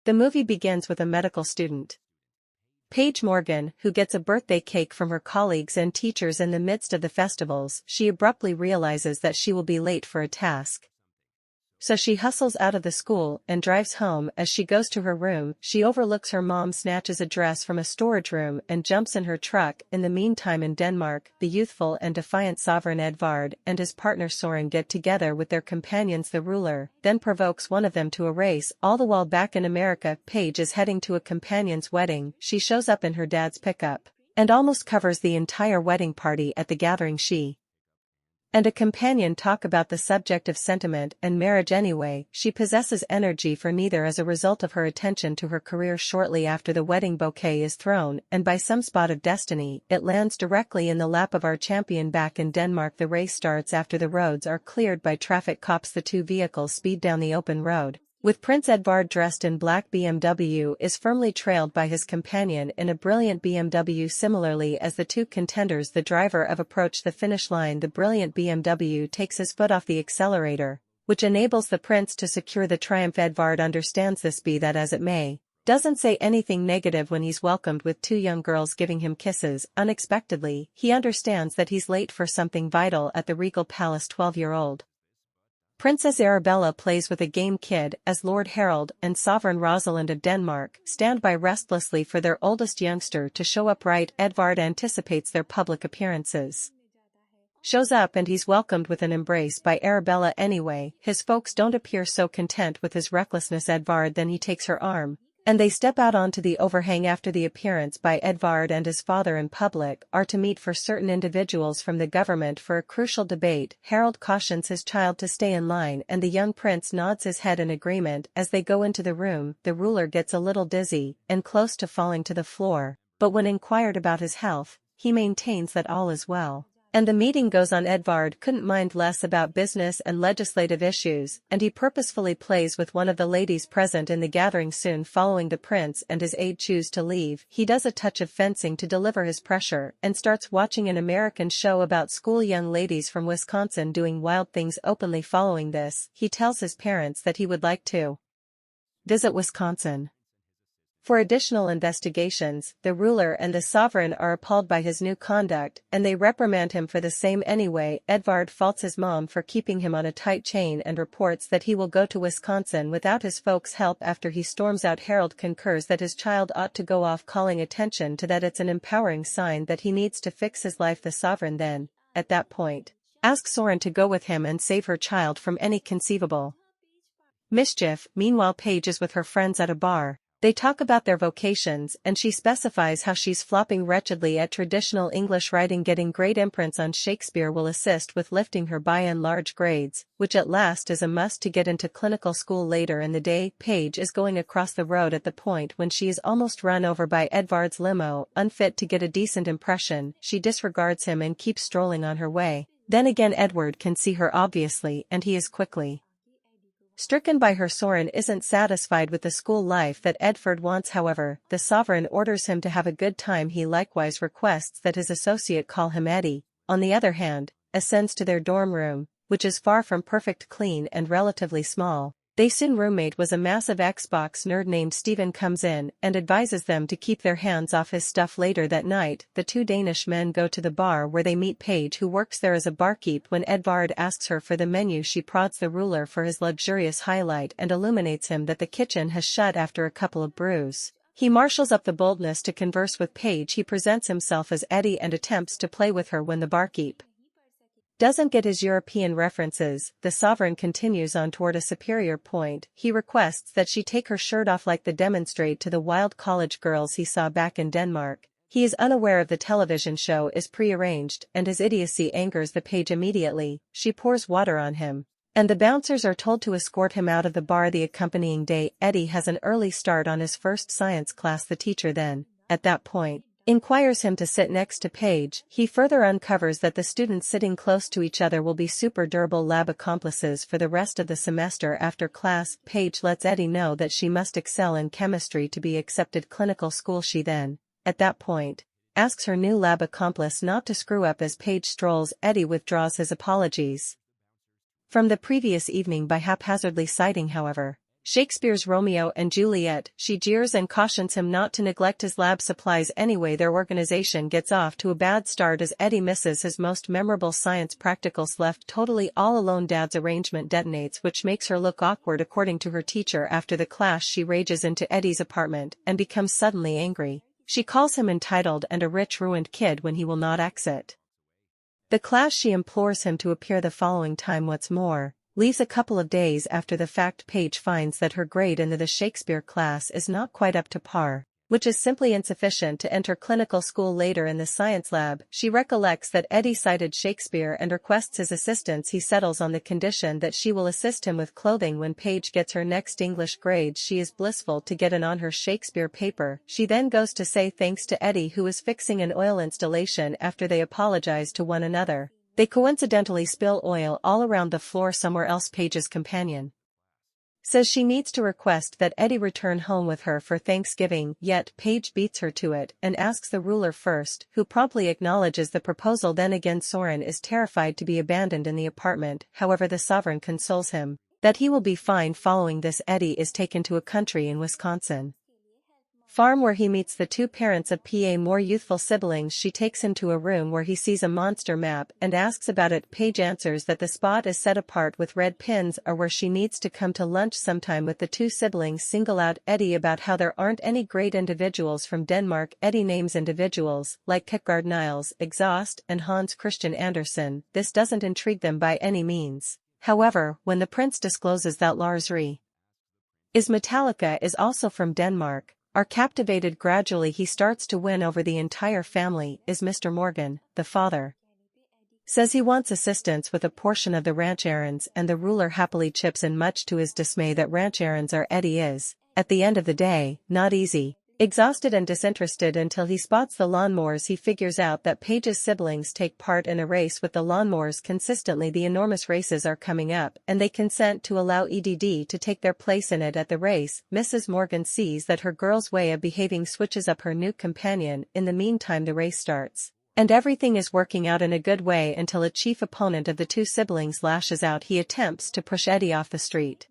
The movie begins with a medical student, Paige Morgan, who gets a birthday cake from her colleagues and teachers in the midst of the festivals. She abruptly realizes that she will be late for a task. So she hustles out of the school and drives home. As she goes to her room, she overlooks her mom snatches a dress from a storage room and jumps in her truck. In the meantime in Denmark, the youthful and defiant sovereign Edvard and his partner Soren get together with their companions the ruler, then provokes one of them to a race. All the while back in America, Paige is heading to a companion's wedding. She shows up in her dad's pickup and almost covers the entire wedding party. At the gathering she and a companion talk about the subject of sentiment and marriage anyway. She possesses energy for neither as a result of her attention to her career. Shortly after the wedding bouquet is thrown, and by some spot of destiny, it lands directly in the lap of our champion. Back in Denmark, the race starts after the roads are cleared by traffic cops. The two vehicles speed down the open road, with Prince Edvard dressed in black. BMW is firmly trailed by his companion in a brilliant BMW. Similarly, as the two contenders the driver of approach the finish line, the brilliant BMW takes his foot off the accelerator, which enables the prince to secure the triumph. Edvard understands this, be that as it may, doesn't say anything negative when he's welcomed with two young girls giving him kisses. Unexpectedly, he understands that he's late for something vital at the regal palace. 12-year-old Princess Arabella plays with a game kid as Lord Harold and Sovereign Rosalind of Denmark stand by restlessly for their oldest youngster to show up. Right, Edvard anticipates their public appearances. Shows up and he's welcomed with an embrace by Arabella anyway. His folks don't appear so content with his recklessness. Edvard then he takes her arm, and they step out onto the overhang. After the appearance by Edvard and his father in public are to meet for certain individuals from the government for a crucial debate. Harold cautions his child to stay in line and the young prince nods his head in agreement. As they go into the room, the ruler gets a little dizzy and close to falling to the floor, but when inquired about his health, he maintains that all is well. And the meeting goes on. Edvard couldn't mind less about business and legislative issues, and he purposefully plays with one of the ladies present in the gathering. Soon following, the prince and his aide choose to leave. He does a touch of fencing to deliver his pressure and starts watching an American show about school young ladies from Wisconsin doing wild things openly. Following this, he tells his parents that he would like to visit Wisconsin for additional investigations. The ruler and the sovereign are appalled by his new conduct, and they reprimand him for the same anyway. Edvard faults his mom for keeping him on a tight chain and reports that he will go to Wisconsin without his folks' help. After he storms out, Harold concurs that his child ought to go off, calling attention to that it's an empowering sign that he needs to fix his life. The sovereign then, at that point, asks Soren to go with him and save her child from any conceivable mischief. Meanwhile, Paige is with her friends at a bar. They talk about their vocations and she specifies how she's flopping wretchedly at traditional English writing. Getting great imprints on Shakespeare will assist with lifting her by and large grades, which at last is a must to get into clinical school. Later in the day, Paige is going across the road at the point when she is almost run over by Edvard's limo. Unfit to get a decent impression, she disregards him and keeps strolling on her way. Then again, Edward can see her obviously and he is quickly stricken by her. Soren isn't satisfied with the school life that Edvard wants. However, the sovereign orders him to have a good time. He likewise requests that his associate call him Eddie. On the other hand, ascends to their dorm room, which is far from perfect, clean and relatively small. They soon roommate was a massive Xbox nerd named Steven comes in and advises them to keep their hands off his stuff. Later that night, the two Danish men go to the bar where they meet Paige, who works there as a barkeep. When Edvard asks her for the menu, she prods the ruler for his luxurious highlight and illuminates him that the kitchen has shut after a couple of brews. He marshals up the boldness to converse with Paige. He presents himself as Eddie and attempts to play with her. When the barkeep doesn't get his European references, the sovereign continues on toward a superior point. He requests that she take her shirt off like the demonstrate to the wild college girls he saw back in Denmark. He is unaware of the television show is prearranged and his idiocy angers the page immediately. She pours water on him, and the bouncers are told to escort him out of the bar. The accompanying day, Eddie has an early start on his first science class. The teacher then, at that point, inquires him to sit next to Paige. He further uncovers that the students sitting close to each other will be super durable lab accomplices for the rest of the semester. After class, Paige lets Eddie know that she must excel in chemistry to be accepted clinical school. She then, at that point, asks her new lab accomplice not to screw up. As Paige strolls, Eddie withdraws his apologies from the previous evening by haphazardly citing, however, Shakespeare's Romeo and Juliet, she jeers and cautions him not to neglect his lab supplies anyway. Their organization gets off to a bad start as Eddie misses his most memorable science practicals. Left totally all alone, Dad's arrangement detonates, which makes her look awkward according to her teacher. After the class, she rages into Eddie's apartment and becomes suddenly angry. She calls him entitled and a rich ruined kid when he will not exit the class. She implores him to appear the following time. What's more, leaves a couple of days after the fact. Paige finds that her grade in the Shakespeare class is not quite up to par, which is simply insufficient to enter clinical school. Later in the science lab, she recollects that Eddie cited Shakespeare and requests his assistance. He settles on the condition that she will assist him with clothing. When Paige gets her next English grade, she is blissful to get in on her Shakespeare paper. She then goes to say thanks to Eddie, who is fixing an oil installation. After they apologize to one another, they coincidentally spill oil all around the floor somewhere else. Paige's companion says she needs to request that Eddie return home with her for Thanksgiving, yet Paige beats her to it and asks the ruler first, who promptly acknowledges the proposal. Then again, Soren is terrified to be abandoned in the apartment. However, the sovereign consoles him that he will be fine. Following this, Eddie is taken to a country in Wisconsin farm where he meets the two parents of PA, more youthful siblings. She takes him to a room where he sees a monster map and asks about it. Paige answers that the spot is set apart with red pins, or where she needs to come to lunch sometime with the two siblings. Single out Eddie about how there aren't any great individuals from Denmark. Eddie names individuals like Kierkegaard, Niels, Exhaust, and Hans Christian Andersen. This doesn't intrigue them by any means. However, when the prince discloses that Lars Re is Metallica is also from Denmark, are captivated. Gradually he starts to win over the entire family. Is Mr. Morgan, the father, says he wants assistance with a portion of the ranch errands, and the ruler happily chips in, much to his dismay that ranch errands are Eddie is, at the end of the day, not easy. Exhausted and disinterested until he spots the lawnmowers, he figures out that Paige's siblings take part in a race with the lawnmowers consistently. The enormous races are coming up, and they consent to allow EDD to take their place in it. At the race, Mrs. Morgan sees that her girl's way of behaving switches up her new companion. In the meantime, the race starts, and everything is working out in a good way until a chief opponent of the two siblings lashes out. He attempts to push Eddie off the street,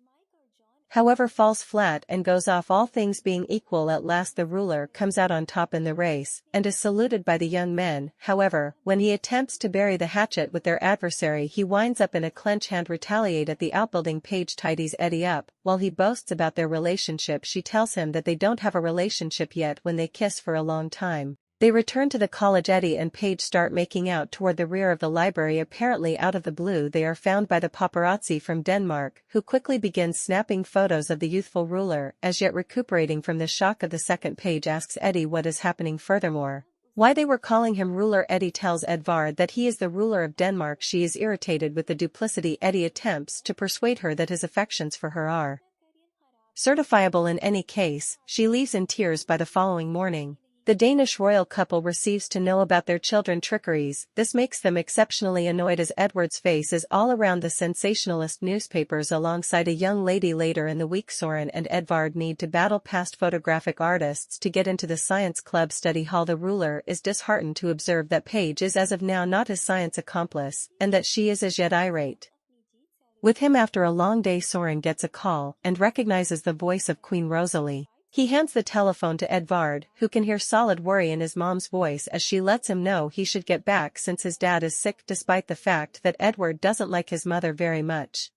however falls flat and goes off. All things being equal, at last the ruler comes out on top in the race and is saluted by the young men. However, when he attempts to bury the hatchet with their adversary, he winds up in a clench hand. Retaliate at the outbuilding. Paige tidies Eddie up while he boasts about their relationship. She tells him that they don't have a relationship yet when they kiss for a long time. They return to the college. Eddie and Paige start making out toward the rear of the library. Apparently out of the blue, they are found by the paparazzi from Denmark, who quickly begins snapping photos of the youthful ruler. As yet recuperating from the shock of the second, Paige asks Eddie what is happening. Furthermore, why they were calling him ruler. Eddie tells Edvard that he is the ruler of Denmark. She is irritated with the duplicity. Eddie attempts to persuade her that his affections for her are certifiable. In any case, she leaves in tears. By the following morning, the Danish royal couple receives to know about their children's trickeries. This makes them exceptionally annoyed as Edward's face is all around the sensationalist newspapers alongside a young lady. Later in the week, Soren and Edvard need to battle past photographic artists to get into the science club study hall. The ruler is disheartened to observe that Paige is as of now not his science accomplice, and that she is as yet irate with him. After a long day, Soren gets a call and recognizes the voice of Queen Rosalie. He hands the telephone to Edvard, who can hear solid worry in his mom's voice as she lets him know he should get back since his dad is sick. Despite the fact that Edward doesn't like his mother very much,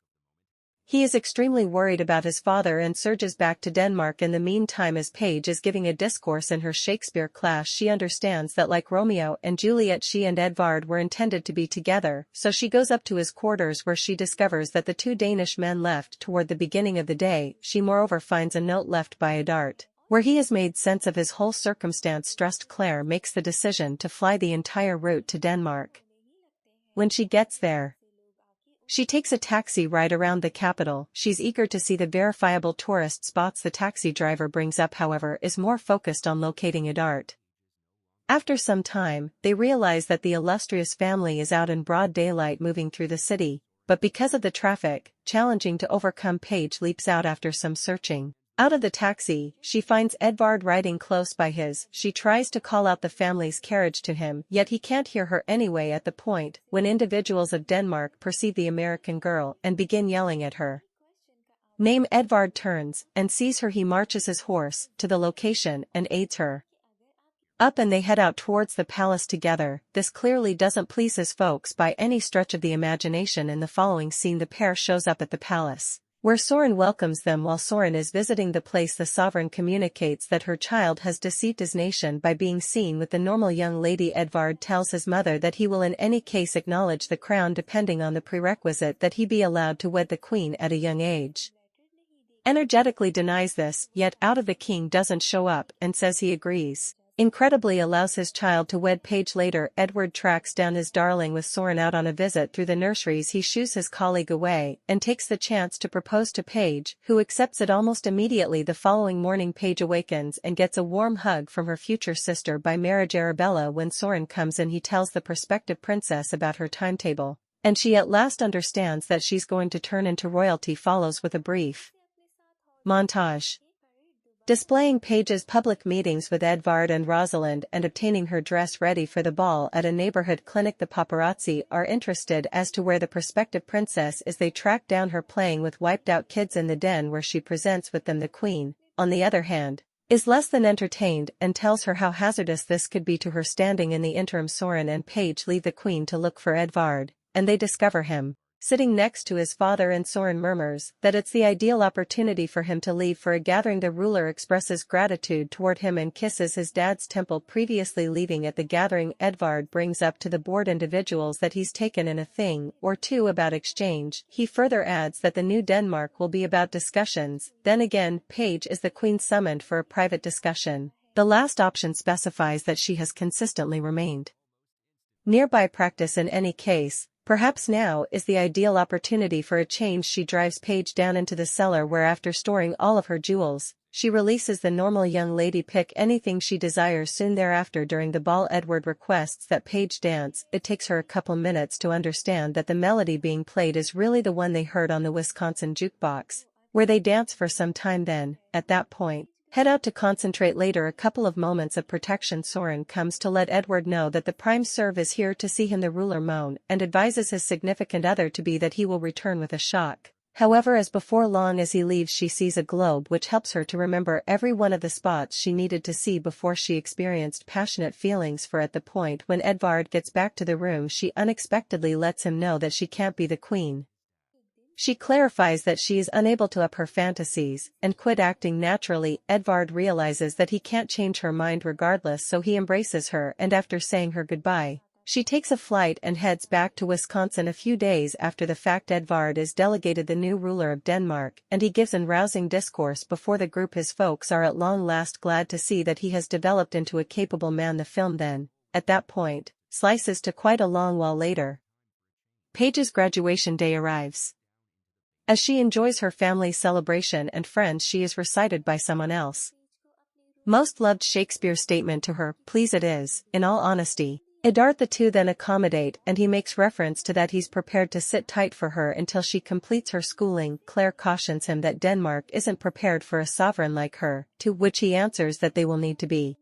he is extremely worried about his father and surges back to Denmark. In the meantime, as Paige is giving a discourse in her Shakespeare class, she understands that like Romeo and Juliet, she and Edvard were intended to be together, so she goes up to his quarters where she discovers that the two Danish men left toward the beginning of the day. She moreover finds a note left by Edart, where he has made sense of his whole circumstance. Stressed, Claire makes the decision to fly the entire route to Denmark. When she gets there, she takes a taxi ride around the capital. She's eager to see the verifiable tourist spots the taxi driver brings up, however, is more focused on locating Edart. After some time, they realize that the illustrious family is out in broad daylight moving through the city, but because of the traffic, challenging to overcome. Paige leaps out after some searching. Out of the taxi, she finds Edvard riding close by his. She tries to call out the family's carriage to him, yet he can't hear her anyway. At the point when individuals of Denmark perceive the American girl and begin yelling at her, Name Edvard turns, and sees her. He marches his horse to the location and aids her up, and they head out towards the palace together. This clearly doesn't please his folks by any stretch of the imagination. In the following scene, the pair shows up at the palace, where Soren welcomes them. While Soren is visiting the place, the sovereign communicates that her child has deceived his nation by being seen with the normal young lady. Edvard tells his mother that he will in any case acknowledge the crown depending on the prerequisite that he be allowed to wed the queen at a young age. Energetically denies this, yet out of the king doesn't show up and says he agrees. Incredibly allows his child to wed. Page later, Edward tracks down his darling with Soren out on a visit through the nurseries. He shoos his colleague away and takes the chance to propose to Paige, who accepts it almost immediately. The following morning, Paige awakens and gets a warm hug from her future sister by marriage Arabella. When Soren comes in, he tells the prospective princess about her timetable, and she at last understands that she's going to turn into royalty. Follows with a brief montage displaying Paige's public meetings with Edvard and Rosalind and obtaining her dress ready for the ball at a neighborhood clinic. The paparazzi are interested as to where the prospective princess is. They track down her playing with wiped-out kids in the den where she presents with them. The queen, on the other hand, is less than entertained and tells her how hazardous this could be to her standing. In the interim, Soren and Paige leave the queen to look for Edvard, and they discover him sitting next to his father, and Soren murmurs that it's the ideal opportunity for him to leave for a gathering. The ruler expresses gratitude toward him and kisses his dad's temple. Previously leaving at the gathering, Edvard brings up to the board individuals that he's taken in a thing or two about exchange. He further adds that the new Denmark will be about discussions. Then again, Paige is the queen summoned for a private discussion. The last option specifies that she has consistently remained nearby. Practice in any case. Perhaps now is the ideal opportunity for a change. She drives Paige down into the cellar where, after storing all of her jewels, she releases the normal young lady pick anything she desires. Soon thereafter, during the ball, Edward requests that Paige dance. It takes her a couple minutes to understand that the melody being played is really the one they heard on the Wisconsin jukebox, where they dance for some time. Then, at that point, head out to concentrate. Later, a couple of moments of protection. Soren comes to let Edward know that the prime serve is here to see him. The ruler moan and advises his significant other to be that he will return with a shock. However, as before long as he leaves, she sees a globe which helps her to remember every one of the spots she needed to see before she experienced passionate feelings for. At the point when Edvard gets back to the room, she unexpectedly lets him know that she can't be the queen. She clarifies that she is unable to up her fantasies and quit acting naturally. Edvard realizes that he can't change her mind regardless, so he embraces her, and after saying her goodbye, she takes a flight and heads back to Wisconsin. A few days after the fact, Edvard is delegated the new ruler of Denmark, and he gives an rousing discourse before the group. His folks are at long last glad to see that he has developed into a capable man. The film then, at that point, slices to quite a long while later. Paige's graduation day arrives. As she enjoys her family's celebration and friends, she is recited by someone else. Most loved Shakespeare's statement to her, "Please it is, in all honesty." Edard. The two then accommodate, and he makes reference to that he's prepared to sit tight for her until she completes her schooling. Claire cautions him that Denmark isn't prepared for a sovereign like her, to which he answers that they will need to be